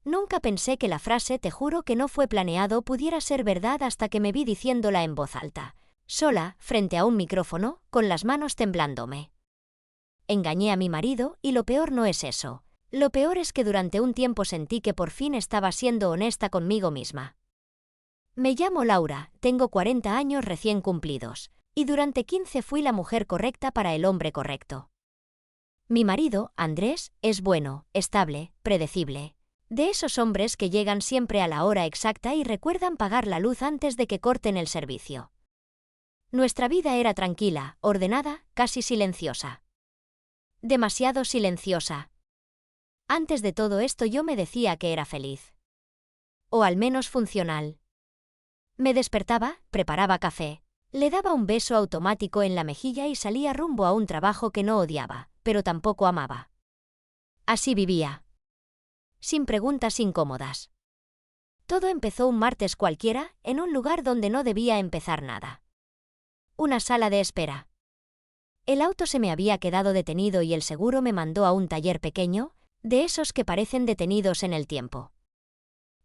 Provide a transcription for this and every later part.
Nunca pensé que la frase "te juro que no fue planeado" pudiera ser verdad hasta que me vi diciéndola en voz alta, sola, frente a un micrófono, con las manos temblándome. Engañé a mi marido, y lo peor no es eso. Lo peor es que durante un tiempo sentí que por fin estaba siendo honesta conmigo misma. Me llamo Laura, tengo 40 años recién cumplidos, y durante 15 fui la mujer correcta para el hombre correcto. Mi marido, Andrés, es bueno, estable, predecible. De esos hombres que llegan siempre a la hora exacta y recuerdan pagar la luz antes de que corten el servicio. Nuestra vida era tranquila, ordenada, casi silenciosa. Demasiado silenciosa. Antes de todo esto yo me decía que era feliz. O al menos funcional. Me despertaba, preparaba café, le daba un beso automático en la mejilla y salía rumbo a un trabajo que no odiaba, pero tampoco amaba. Así vivía. Sin preguntas incómodas. Todo empezó un martes cualquiera, en un lugar donde no debía empezar nada. Una sala de espera. El auto se me había quedado detenido y el seguro me mandó a un taller pequeño, de esos que parecen detenidos en el tiempo.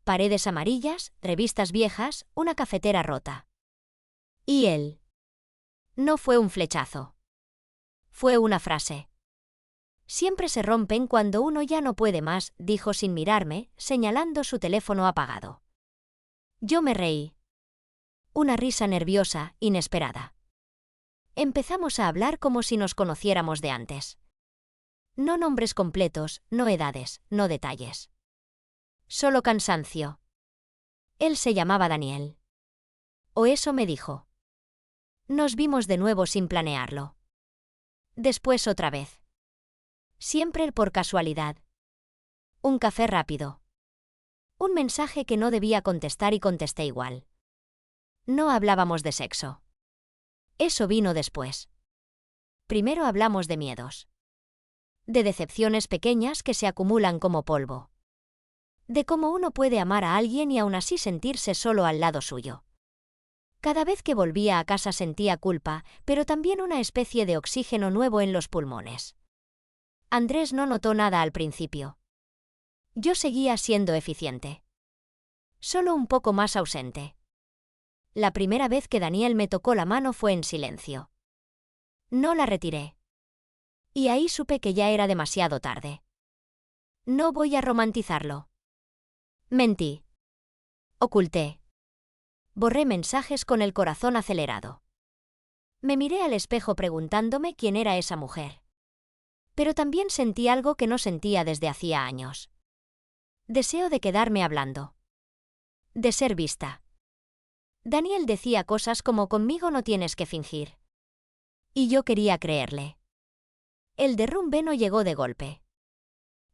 Paredes amarillas, revistas viejas, una cafetera rota. ¿Y él? No fue un flechazo. Fue una frase. Siempre se rompen cuando uno ya no puede más, dijo sin mirarme, señalando su teléfono apagado. Yo me reí. Una risa nerviosa, inesperada. Empezamos a hablar como si nos conociéramos de antes. No nombres completos, no edades, no detalles. Solo cansancio. Él se llamaba Daniel. O eso me dijo. Nos vimos de nuevo sin planearlo. Después otra vez. Siempre por casualidad. Un café rápido. Un mensaje que no debía contestar y contesté igual. No hablábamos de sexo. Eso vino después. Primero hablamos de miedos. De decepciones pequeñas que se acumulan como polvo. De cómo uno puede amar a alguien y aún así sentirse solo al lado suyo. Cada vez que volvía a casa sentía culpa, pero también una especie de oxígeno nuevo en los pulmones. Andrés no notó nada al principio. Yo seguía siendo eficiente. Solo un poco más ausente. La primera vez que Daniel me tocó la mano fue en silencio. No la retiré. Y ahí supe que ya era demasiado tarde. No voy a romantizarlo. Mentí. Oculté. Borré mensajes con el corazón acelerado. Me miré al espejo preguntándome quién era esa mujer. Pero también sentí algo que no sentía desde hacía años. Deseo de quedarme hablando. De ser vista. Daniel decía cosas como "conmigo no tienes que fingir". Y yo quería creerle. El derrumbe no llegó de golpe.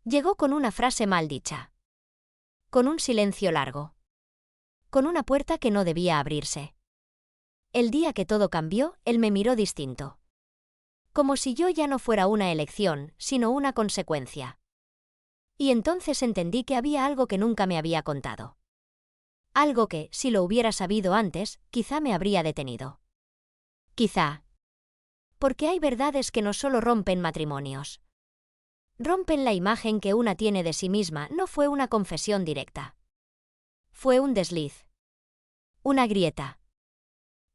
Llegó con una frase mal dicha. Con un silencio largo. Con una puerta que no debía abrirse. El día que todo cambió, él me miró distinto. Como si yo ya no fuera una elección, sino una consecuencia. Y entonces entendí que había algo que nunca me había contado. Algo que, si lo hubiera sabido antes, quizá me habría detenido. Quizá. Porque hay verdades que no solo rompen matrimonios. Rompen la imagen que una tiene de sí misma. No fue una confesión directa. Fue un desliz. Una grieta.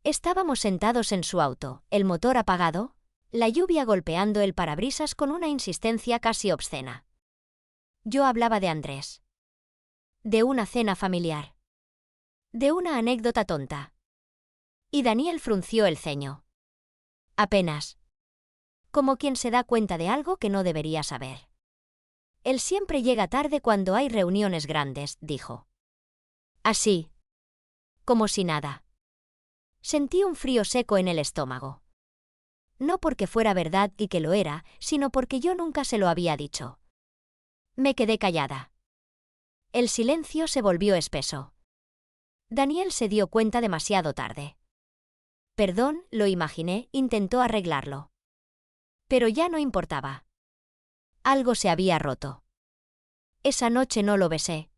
Estábamos sentados en su auto, el motor apagado, la lluvia golpeando el parabrisas con una insistencia casi obscena. Yo hablaba de Andrés. De una cena familiar. De una anécdota tonta. Y Daniel frunció el ceño. Apenas. Como quien se da cuenta de algo que no debería saber. Él siempre llega tarde cuando hay reuniones grandes, dijo. Así. Como si nada. Sentí un frío seco en el estómago. No porque fuera verdad y que lo era, sino porque yo nunca se lo había dicho. Me quedé callada. El silencio se volvió espeso. Daniel se dio cuenta demasiado tarde. Perdón, lo imaginé, intentó arreglarlo. Pero ya no importaba. Algo se había roto. Esa noche no lo besé.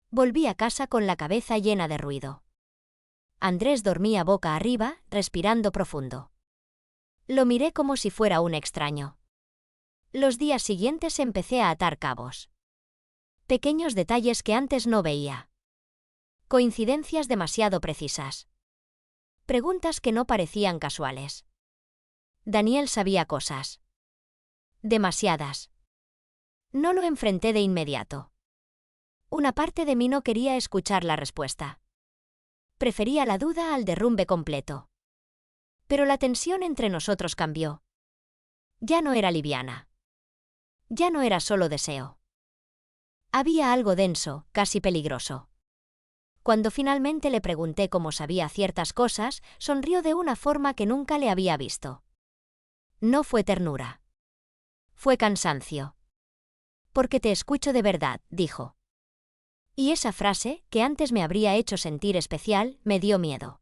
Volví a casa con la cabeza llena de ruido. Andrés dormía boca arriba, respirando profundo. Lo miré como si fuera un extraño. Los días siguientes empecé a atar cabos. Pequeños detalles que antes no veía. Coincidencias demasiado precisas. Preguntas que no parecían casuales. Daniel sabía cosas. Demasiadas. No lo enfrenté de inmediato. Una parte de mí no quería escuchar la respuesta. Prefería la duda al derrumbe completo. Pero la tensión entre nosotros cambió. Ya no era liviana. Ya no era solo deseo. Había algo denso, casi peligroso. Cuando finalmente le pregunté cómo sabía ciertas cosas, sonrió de una forma que nunca le había visto. No fue ternura. Fue cansancio. Porque te escucho de verdad, dijo. Y esa frase, que antes me habría hecho sentir especial, me dio miedo.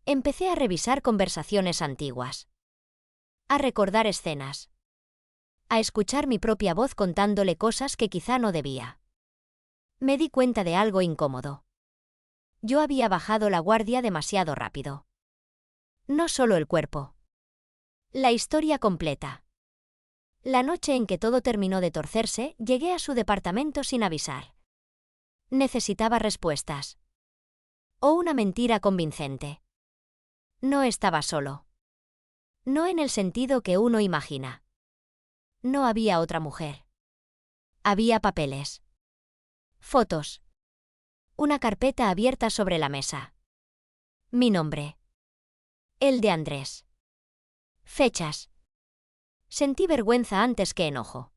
Empecé a revisar conversaciones antiguas. A recordar escenas. A escuchar mi propia voz contándole cosas que quizá no debía. Me di cuenta de algo incómodo. Yo había bajado la guardia demasiado rápido. No solo el cuerpo. La historia completa. La noche en que todo terminó de torcerse, llegué a su departamento sin avisar. Necesitaba respuestas. O una mentira convincente. No estaba solo. No en el sentido que uno imagina. No había otra mujer. Había papeles. Fotos. Una carpeta abierta sobre la mesa. Mi nombre. El de Andrés. Fechas. Sentí vergüenza antes que enojo.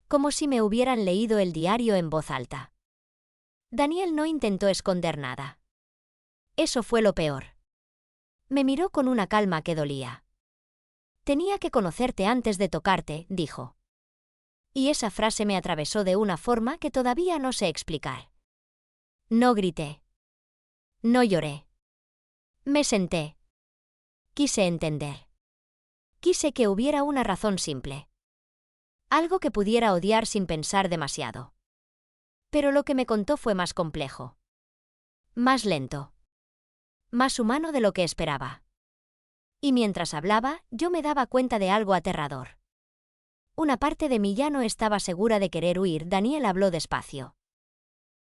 Como si me hubieran leído el diario en voz alta. Daniel no intentó esconder nada. Eso fue lo peor. Me miró con una calma que dolía. Tenía que conocerte antes de tocarte, dijo. Y esa frase me atravesó de una forma que todavía no sé explicar. No grité. No lloré. Me senté. Quise entender. Quise que hubiera una razón simple. Algo que pudiera odiar sin pensar demasiado. Pero lo que me contó fue más complejo. Más lento. Más humano de lo que esperaba. Y mientras hablaba, yo me daba cuenta de algo aterrador. Una parte de mí ya no estaba segura de querer huir. Daniel habló despacio.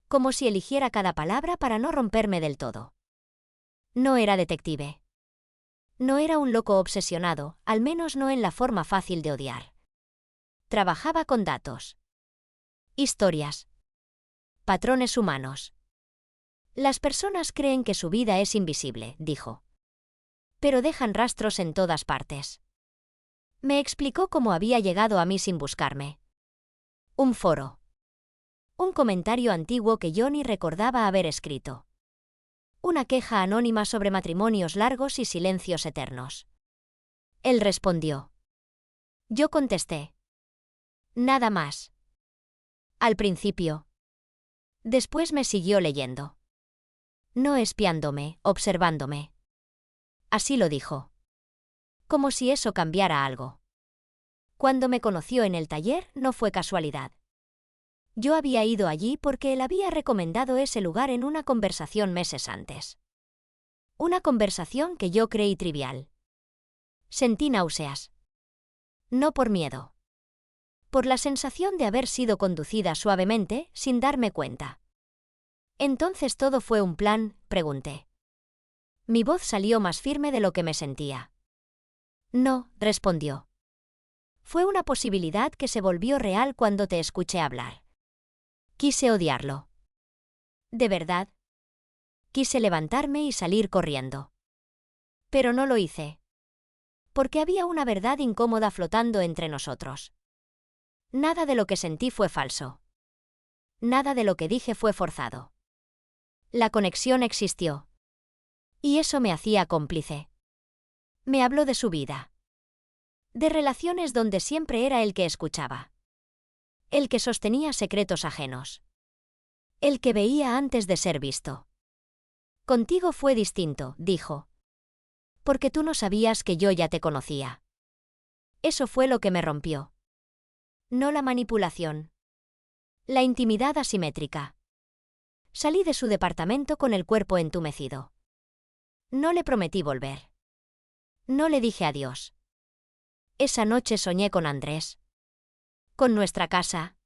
Como si eligiera cada palabra para no romperme del todo. No era detective. No era un loco obsesionado, al menos no en la forma fácil de odiar. Trabajaba con datos. Historias. Patrones humanos. Las personas creen que su vida es invisible, dijo. Pero dejan rastros en todas partes. Me explicó cómo había llegado a mí sin buscarme. Un foro. Un comentario antiguo que yo ni recordaba haber escrito. Una queja anónima sobre matrimonios largos y silencios eternos. Él respondió. Yo contesté. Nada más. Al principio. Después me siguió leyendo. No espiándome, observándome. Así lo dijo. Como si eso cambiara algo. Cuando me conoció en el taller, no fue casualidad. Yo había ido allí porque él había recomendado ese lugar en una conversación meses antes. Una conversación que yo creí trivial. Sentí náuseas. No por miedo. Por la sensación de haber sido conducida suavemente, sin darme cuenta. ¿Entonces todo fue un plan?, pregunté. Mi voz salió más firme de lo que me sentía. No, respondió. Fue una posibilidad que se volvió real cuando te escuché hablar. Quise odiarlo. ¿De verdad? Quise levantarme y salir corriendo. Pero no lo hice. Porque había una verdad incómoda flotando entre nosotros. Nada de lo que sentí fue falso. Nada de lo que dije fue forzado. La conexión existió. Y eso me hacía cómplice. Me habló de su vida. De relaciones donde siempre era el que escuchaba. El que sostenía secretos ajenos. El que veía antes de ser visto. Contigo fue distinto, dijo. Porque tú no sabías que yo ya te conocía. Eso fue lo que me rompió. No la manipulación. La intimidad asimétrica. Salí de su departamento con el cuerpo entumecido. No le prometí volver. No le dije adiós. Esa noche soñé con Andrés. Con nuestra casa.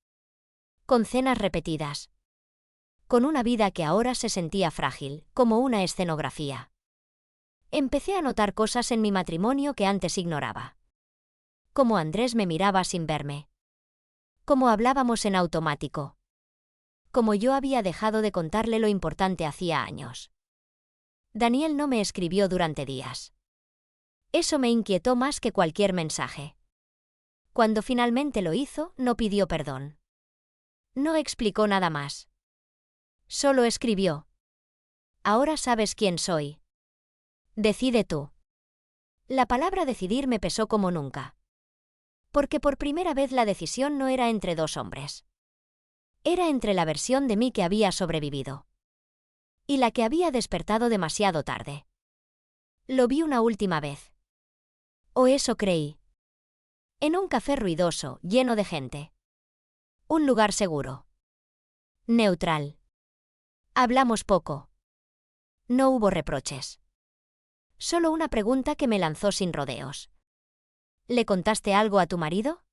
con cenas repetidas. Con una vida que ahora se sentía frágil, como una escenografía. Empecé a notar cosas en mi matrimonio que antes ignoraba. Cómo Andrés me miraba sin verme. Cómo hablábamos en automático. Como yo había dejado de contarle lo importante hacía años. Daniel no me escribió durante días. Eso me inquietó más que cualquier mensaje. Cuando finalmente lo hizo, no pidió perdón. No explicó nada más. Solo escribió: ahora sabes quién soy. Decide tú. La palabra decidir me pesó como nunca. Porque por primera vez la decisión no era entre dos hombres. Era entre la versión de mí que había sobrevivido. Y la que había despertado demasiado tarde. Lo vi una última vez. O eso creí. En un café ruidoso, lleno de gente. Un lugar seguro. Neutral. Hablamos poco. No hubo reproches. Solo una pregunta que me lanzó sin rodeos. ¿Le contaste algo a tu marido?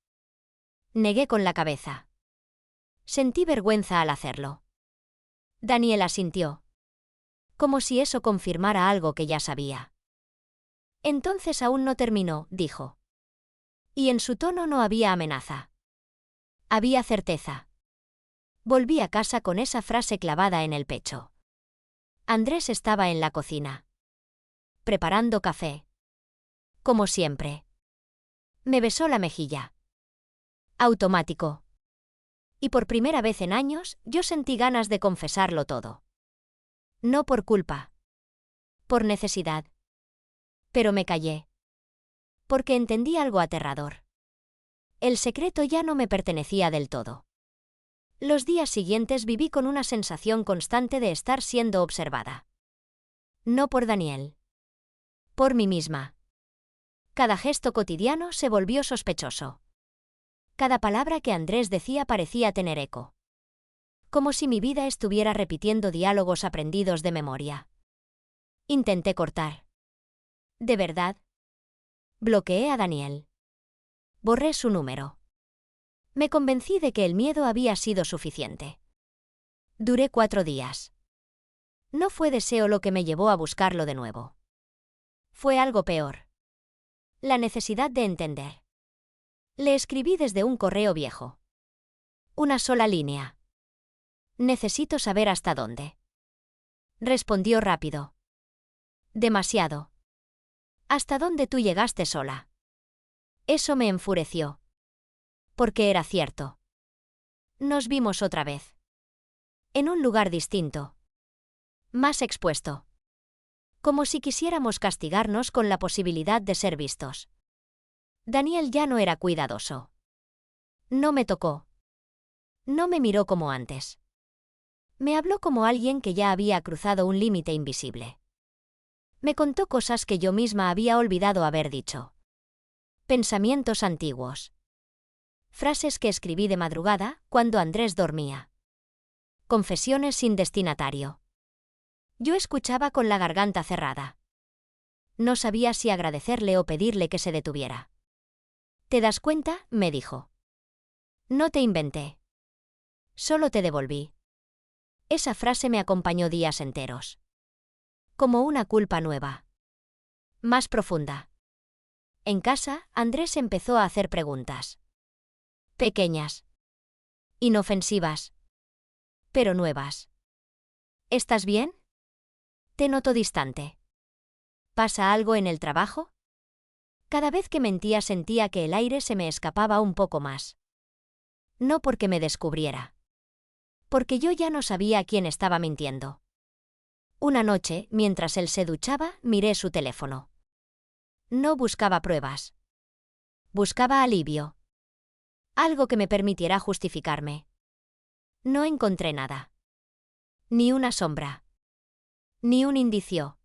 Negué con la cabeza. Sentí vergüenza al hacerlo. Daniel asintió. Como si eso confirmara algo que ya sabía. Entonces aún no terminó, dijo. Y en su tono no había amenaza. Había certeza. Volví a casa con esa frase clavada en el pecho. Andrés estaba en la cocina. Preparando café. Como siempre. Me besó la mejilla. Automático. Y por primera vez en años, yo sentí ganas de confesarlo todo. No por culpa. Por necesidad. Pero me callé. Porque entendí algo aterrador. El secreto ya no me pertenecía del todo. Los días siguientes viví con una sensación constante de estar siendo observada. No por Daniel. Por mí misma. Cada gesto cotidiano se volvió sospechoso. Cada palabra que Andrés decía parecía tener eco. Como si mi vida estuviera repitiendo diálogos aprendidos de memoria. Intenté cortar. ¿De verdad? Bloqueé a Daniel. Borré su número. Me convencí de que el miedo había sido suficiente. Duré 4 días. No fue deseo lo que me llevó a buscarlo de nuevo. Fue algo peor. La necesidad de entender. Le escribí desde un correo viejo. Una sola línea. Necesito saber hasta dónde. Respondió rápido. Demasiado. ¿Hasta dónde tú llegaste sola? Eso me enfureció. Porque era cierto. Nos vimos otra vez. En un lugar distinto. Más expuesto. Como si quisiéramos castigarnos con la posibilidad de ser vistos. Daniel ya no era cuidadoso. No me tocó. No me miró como antes. Me habló como alguien que ya había cruzado un límite invisible. Me contó cosas que yo misma había olvidado haber dicho. Pensamientos antiguos. Frases que escribí de madrugada, cuando Andrés dormía. Confesiones sin destinatario. Yo escuchaba con la garganta cerrada. No sabía si agradecerle o pedirle que se detuviera. ¿Te das cuenta?, me dijo. No te inventé. Solo te devolví. Esa frase me acompañó días enteros. Como una culpa nueva. Más profunda. En casa, Andrés empezó a hacer preguntas. Pequeñas. Inofensivas. Pero nuevas. ¿Estás bien? Te noto distante. ¿Pasa algo en el trabajo? Cada vez que mentía sentía que el aire se me escapaba un poco más. No porque me descubriera. Porque yo ya no sabía a quién estaba mintiendo. Una noche, mientras él se duchaba, miré su teléfono. No buscaba pruebas. Buscaba alivio. Algo que me permitiera justificarme. No encontré nada. Ni una sombra. Ni un indicio.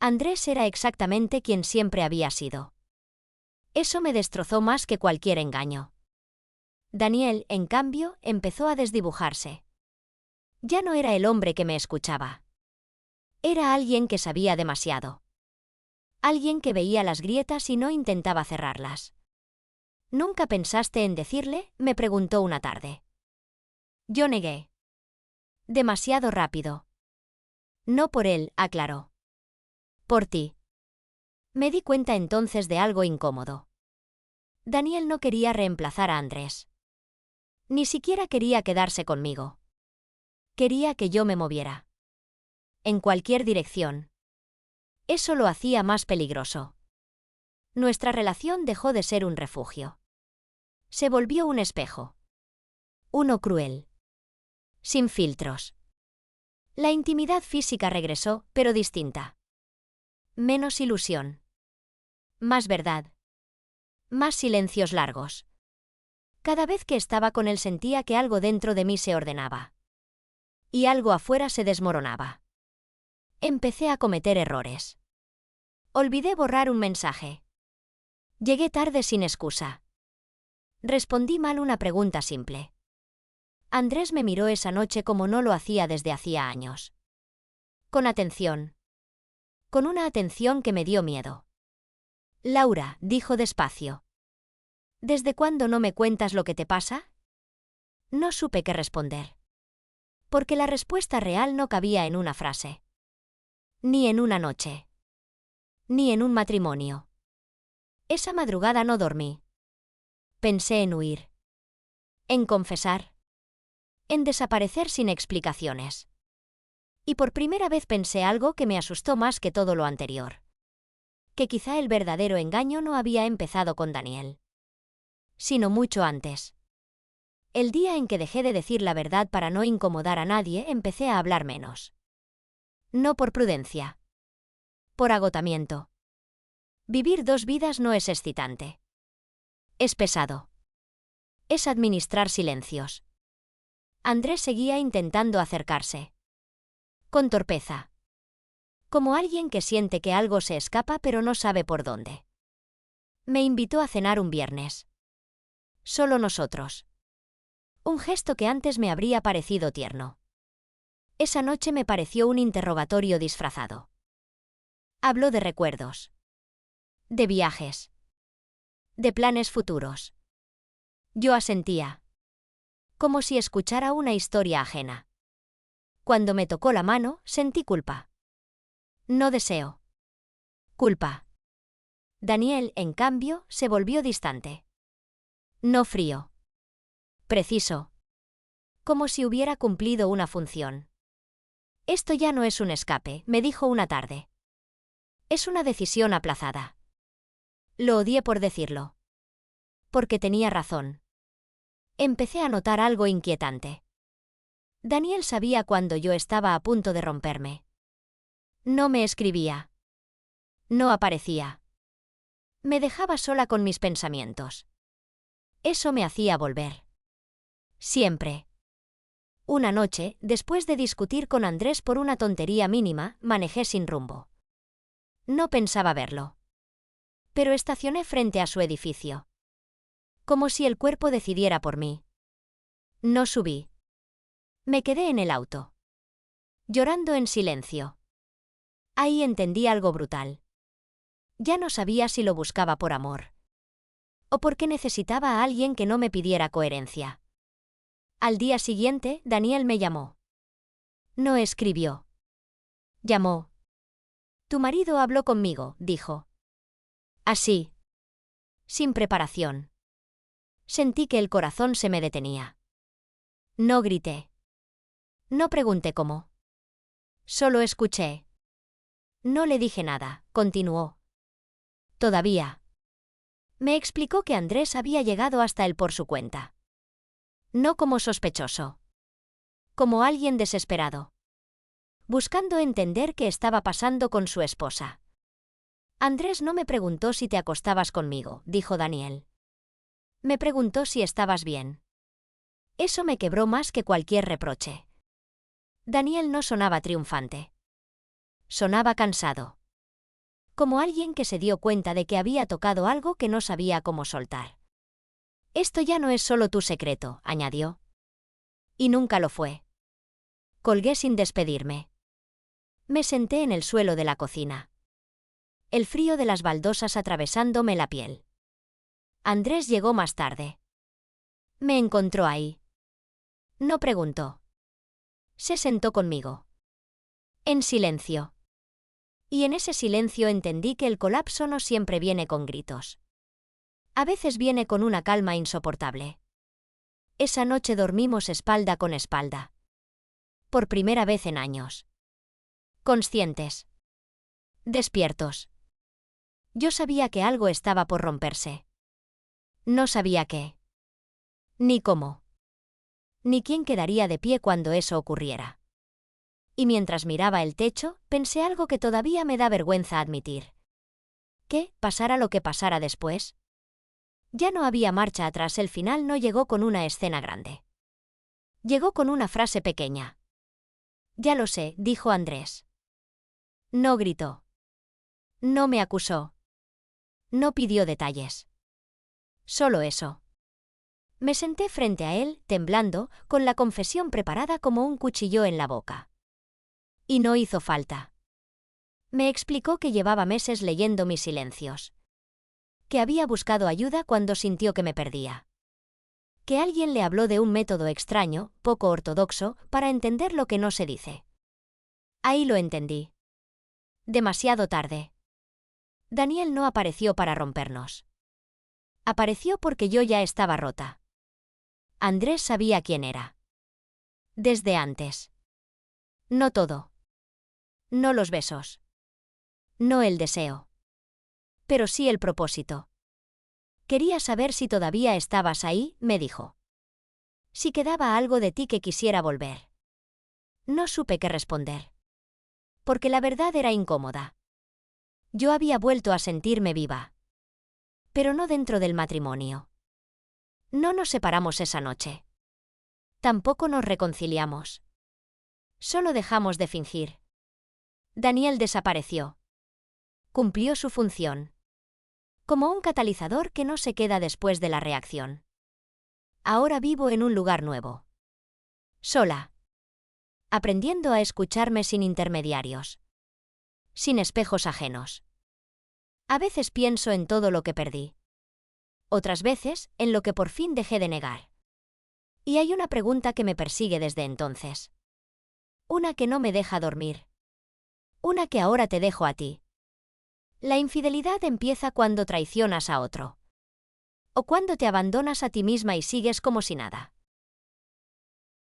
Andrés era exactamente quien siempre había sido. Eso me destrozó más que cualquier engaño. Daniel, en cambio, empezó a desdibujarse. Ya no era el hombre que me escuchaba. Era alguien que sabía demasiado. Alguien que veía las grietas y no intentaba cerrarlas. ¿Nunca pensaste en decirle?, me preguntó una tarde. Yo negué. Demasiado rápido. No por él, aclaró. Por ti. Me di cuenta entonces de algo incómodo. Daniel no quería reemplazar a Andrés. Ni siquiera quería quedarse conmigo. Quería que yo me moviera. En cualquier dirección. Eso lo hacía más peligroso. Nuestra relación dejó de ser un refugio. Se volvió un espejo. Uno cruel. Sin filtros. La intimidad física regresó, pero distinta. Menos ilusión. Más verdad. Más silencios largos. Cada vez que estaba con él sentía que algo dentro de mí se ordenaba. Y algo afuera se desmoronaba. Empecé a cometer errores. Olvidé borrar un mensaje. Llegué tarde sin excusa. Respondí mal una pregunta simple. Andrés me miró esa noche como no lo hacía desde hacía años. Con atención. Con una atención que me dio miedo. Laura, dijo despacio. ¿Desde cuándo no me cuentas lo que te pasa? No supe qué responder. Porque la respuesta real no cabía en una frase. Ni en una noche. Ni en un matrimonio. Esa madrugada no dormí. Pensé en huir. En confesar. En desaparecer sin explicaciones. Y por primera vez pensé algo que me asustó más que todo lo anterior. Que quizá el verdadero engaño no había empezado con Daniel. Sino mucho antes. El día en que dejé de decir la verdad para no incomodar a nadie, empecé a hablar menos. No por prudencia. Por agotamiento. Vivir dos vidas no es excitante. Es pesado. Es administrar silencios. Andrés seguía intentando acercarse. Con torpeza. Como alguien que siente que algo se escapa pero no sabe por dónde. Me invitó a cenar un viernes. Solo nosotros. Un gesto que antes me habría parecido tierno. Esa noche me pareció un interrogatorio disfrazado. Habló de recuerdos. De viajes. De planes futuros. Yo asentía. Como si escuchara una historia ajena. Cuando me tocó la mano, sentí culpa. No deseo. Culpa. Daniel, en cambio, se volvió distante. No frío. Preciso. Como si hubiera cumplido una función. Esto ya no es un escape, me dijo una tarde. Es una decisión aplazada. Lo odié por decirlo. Porque tenía razón. Empecé a notar algo inquietante. Daniel sabía cuando yo estaba a punto de romperme. No me escribía. No aparecía. Me dejaba sola con mis pensamientos. Eso me hacía volver. Siempre. Una noche, después de discutir con Andrés por una tontería mínima, manejé sin rumbo. No pensaba verlo. Pero estacioné frente a su edificio. Como si el cuerpo decidiera por mí. No subí. Me quedé en el auto. Llorando en silencio. Ahí entendí algo brutal. Ya no sabía si lo buscaba por amor. O porque necesitaba a alguien que no me pidiera coherencia. Al día siguiente, Daniel me llamó. No escribió. Llamó. Tu marido habló conmigo, dijo. Así. Sin preparación. Sentí que el corazón se me detenía. No grité. No pregunté cómo. Solo escuché. No le dije nada, continuó. Todavía. Me explicó que Andrés había llegado hasta él por su cuenta. No como sospechoso. Como alguien desesperado. Buscando entender qué estaba pasando con su esposa. Andrés no me preguntó si te acostabas conmigo, dijo Daniel. Me preguntó si estabas bien. Eso me quebró más que cualquier reproche. Daniel no sonaba triunfante. Sonaba cansado. Como alguien que se dio cuenta de que había tocado algo que no sabía cómo soltar. Esto ya no es solo tu secreto, añadió. Y nunca lo fue. Colgué sin despedirme. Me senté en el suelo de la cocina. El frío de las baldosas atravesándome la piel. Andrés llegó más tarde. Me encontró ahí. No preguntó. Se sentó conmigo. En silencio. Y en ese silencio entendí que el colapso no siempre viene con gritos. A veces viene con una calma insoportable. Esa noche dormimos espalda con espalda. Por primera vez en años. Conscientes. Despiertos. Yo sabía que algo estaba por romperse. No sabía qué. Ni cómo. Ni quién quedaría de pie cuando eso ocurriera. Y mientras miraba el techo, pensé algo que todavía me da vergüenza admitir. ¿Qué pasara lo que pasara después? Ya no había marcha atrás, el final no llegó con una escena grande. Llegó con una frase pequeña. Ya lo sé, dijo Andrés. No gritó. No me acusó. No pidió detalles. Solo eso. Me senté frente a él, temblando, con la confesión preparada como un cuchillo en la boca. Y no hizo falta. Me explicó que llevaba meses leyendo mis silencios. Que había buscado ayuda cuando sintió que me perdía. Que alguien le habló de un método extraño, poco ortodoxo, para entender lo que no se dice. Ahí lo entendí. Demasiado tarde. Daniel no apareció para rompernos. Apareció porque yo ya estaba rota. Andrés sabía quién era. Desde antes. No todo. No los besos. No el deseo. Pero sí el propósito. Quería saber si todavía estabas ahí, me dijo. Si quedaba algo de ti que quisiera volver. No supe qué responder. Porque la verdad era incómoda. Yo había vuelto a sentirme viva. Pero no dentro del matrimonio. No nos separamos esa noche. Tampoco nos reconciliamos. Solo dejamos de fingir. Daniel desapareció. Cumplió su función. Como un catalizador que no se queda después de la reacción. Ahora vivo en un lugar nuevo. Sola. Aprendiendo a escucharme sin intermediarios. Sin espejos ajenos. A veces pienso en todo lo que perdí. Otras veces, en lo que por fin dejé de negar. Y hay una pregunta que me persigue desde entonces. Una que no me deja dormir. Una que ahora te dejo a ti. La infidelidad empieza cuando traicionas a otro. O cuando te abandonas a ti misma y sigues como si nada.